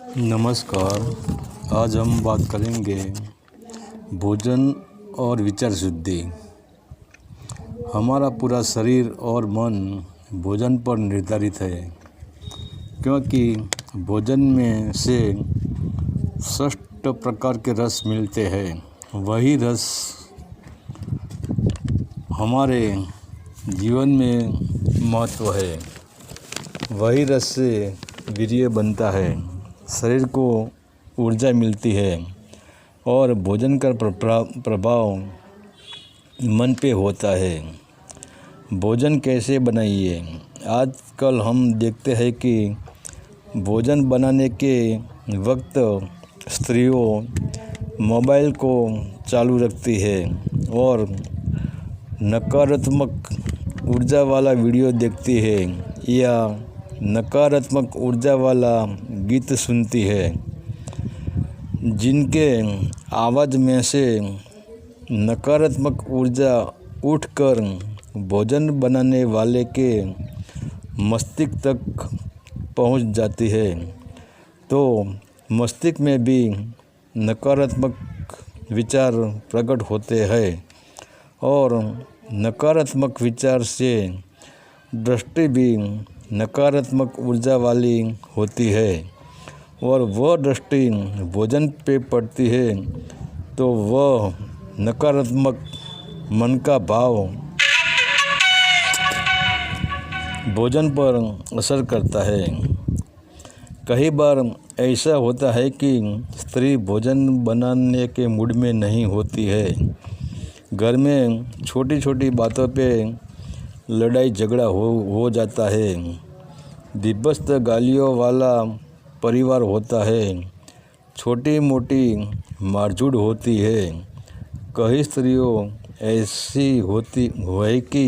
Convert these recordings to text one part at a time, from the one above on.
नमस्कार। आज हम बात करेंगे भोजन और विचार शुद्धि। हमारा पूरा शरीर और मन भोजन पर निर्धारित है, क्योंकि भोजन में से 6 प्रकार के रस मिलते हैं। वही रस हमारे जीवन में महत्व है। वही रस से वीर्य बनता है, शरीर को ऊर्जा मिलती है और भोजन का प्रभाव मन पे होता है। भोजन कैसे बनाइए? आजकल हम देखते हैं कि भोजन बनाने के वक्त स्त्रियों मोबाइल को चालू रखती है और नकारात्मक ऊर्जा वाला वीडियो देखती है या नकारात्मक ऊर्जा वाला गीत सुनती है, जिनके आवाज़ में से नकारात्मक ऊर्जा उठकर भोजन बनाने वाले के मस्तिष्क तक पहुंच जाती है, तो मस्तिष्क में भी नकारात्मक विचार प्रकट होते हैं और नकारात्मक विचार से दृष्टि भी नकारात्मक ऊर्जा वाली होती है और वह दृष्टि भोजन पे पड़ती है तो वह नकारात्मक मन का भाव भोजन पर असर करता है। कई बार ऐसा होता है कि स्त्री भोजन बनाने के मूड में नहीं होती है। घर में छोटी छोटी बातों पे लड़ाई झगड़ा हो जाता है। विभत्स गालियों वाला परिवार होता है। छोटी मोटी मारझूड़ होती है। कई स्त्रियों ऐसी होती है कि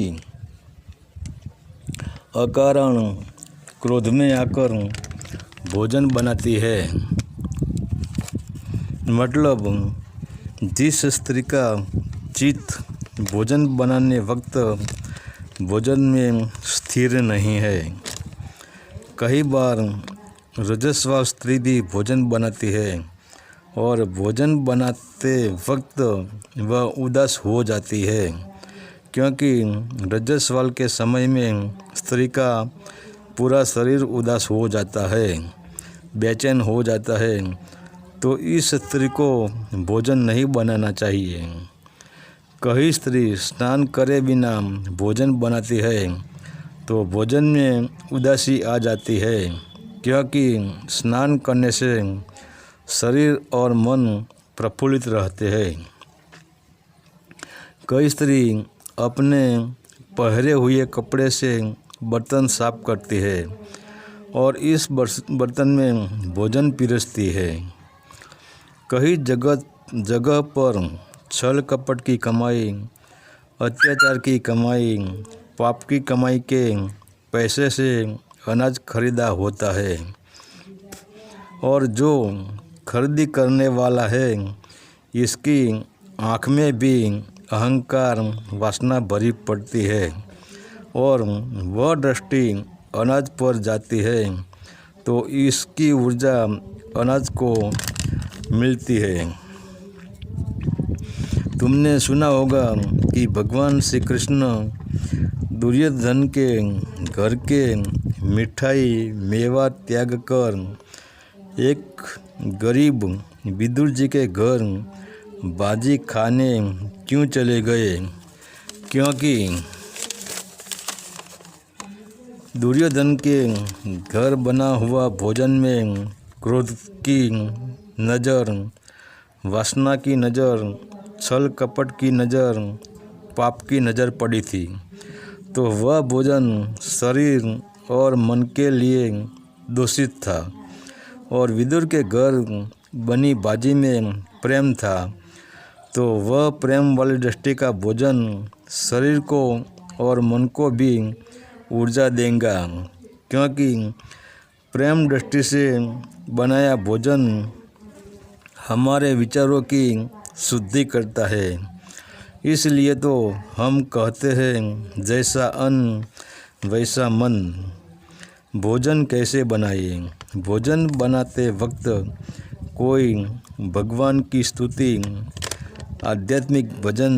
अकारण क्रोध में आकर भोजन बनाती है। मतलब जिस स्त्री का चित्त भोजन बनाने वक्त भोजन में स्थिर नहीं है। कई बार रजस्वला स्त्री भी भोजन बनाती है और भोजन बनाते वक्त वह उदास हो जाती है, क्योंकि रजस्वला के समय में स्त्री का पूरा शरीर उदास हो जाता है, बेचैन हो जाता है। तो इस स्त्री को भोजन नहीं बनाना चाहिए। कई स्त्री स्नान करे बिना भोजन बनाती है तो भोजन में उदासी आ जाती है, क्योंकि स्नान करने से शरीर और मन प्रफुल्लित रहते हैं। कई स्त्री अपने पहरे हुए कपड़े से बर्तन साफ करती है और इस बर्तन में भोजन पिरोसती है। कई जगह पर छल कपट की कमाई, अत्याचार की कमाई, पाप की कमाई के पैसे से अनाज खरीदा होता है और जो खरीदी करने वाला है इसकी आँख में भी अहंकार वासना भरी पड़ती है और वह दृष्टि अनाज पर जाती है तो इसकी ऊर्जा अनाज को मिलती है। तुमने सुना होगा कि भगवान श्री कृष्ण दुर्योधन के घर के मिठाई मेवा त्याग कर एक गरीब विदुर जी के घर बाजी खाने क्यों चले गए? क्योंकि दुर्योधन के घर बना हुआ भोजन में क्रोध की नज़र, वासना की नज़र, छल कपट की नज़र, पाप की नज़र पड़ी थी, तो वह भोजन शरीर और मन के लिए दूषित था। और विदुर के घर बनी बाजी में प्रेम था, तो वह प्रेम वाली दृष्टि का भोजन शरीर को और मन को भी ऊर्जा देगा, क्योंकि प्रेम दृष्टि से बनाया भोजन हमारे विचारों की शुद्धि करता है। इसलिए तो हम कहते हैं जैसा अन्न वैसा मन। भोजन कैसे बनाइए? भोजन बनाते वक्त कोई भगवान की स्तुति, आध्यात्मिक भजन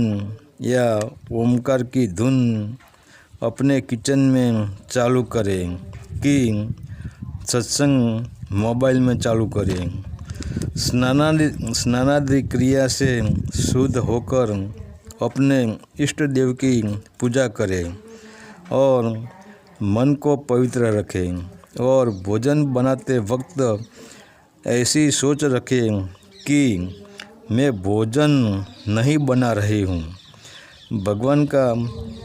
या ओमकार की धुन अपने किचन में चालू करें कि सत्संग मोबाइल में चालू करें। स्नानादि क्रिया से शुद्ध होकर अपने इष्ट देव की पूजा करें और मन को पवित्र रखें और भोजन बनाते वक्त ऐसी सोच रखें कि मैं भोजन नहीं बना रही हूँ, भगवान का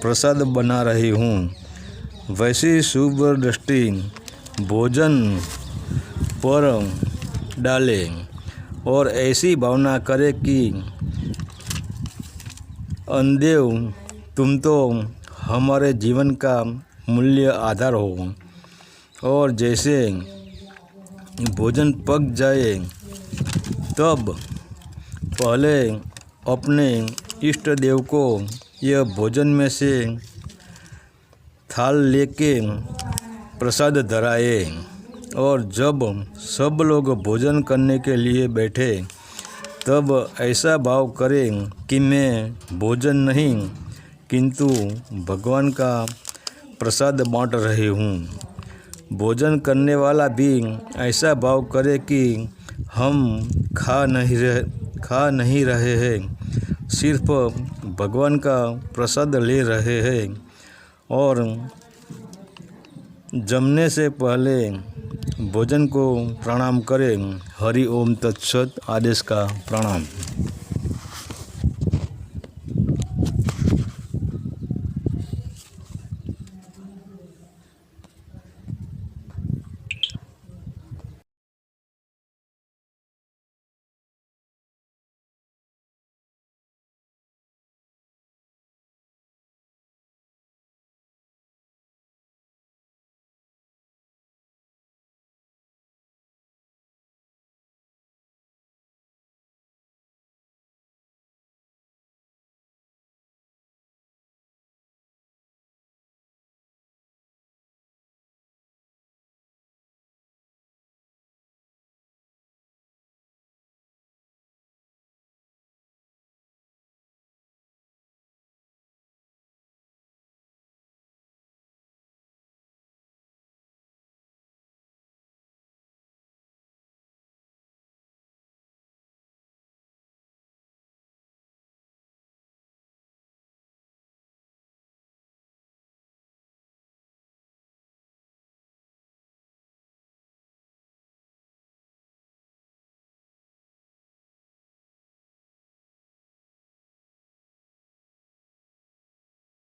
प्रसाद बना रही हूँ। वैसी शुभ दृष्टि भोजन पर डालें और ऐसी भावना करें कि अन्नदेव तुम तो हमारे जीवन का मूल्य आधार हो। और जैसे भोजन पक जाए तब पहले अपने इष्ट देव को यह भोजन में से थाल लेके प्रसाद धराए और जब सब लोग भोजन करने के लिए बैठे तब ऐसा भाव करें कि मैं भोजन नहीं किंतु भगवान का प्रसाद बांट रही हूँ। भोजन करने वाला भी ऐसा भाव करे कि हम खा नहीं रहे हैं, सिर्फ भगवान का प्रसाद ले रहे हैं। और जमने से पहले भोजन को प्रणाम करें। हरि ओम तत्सत। आदेश का प्रणाम।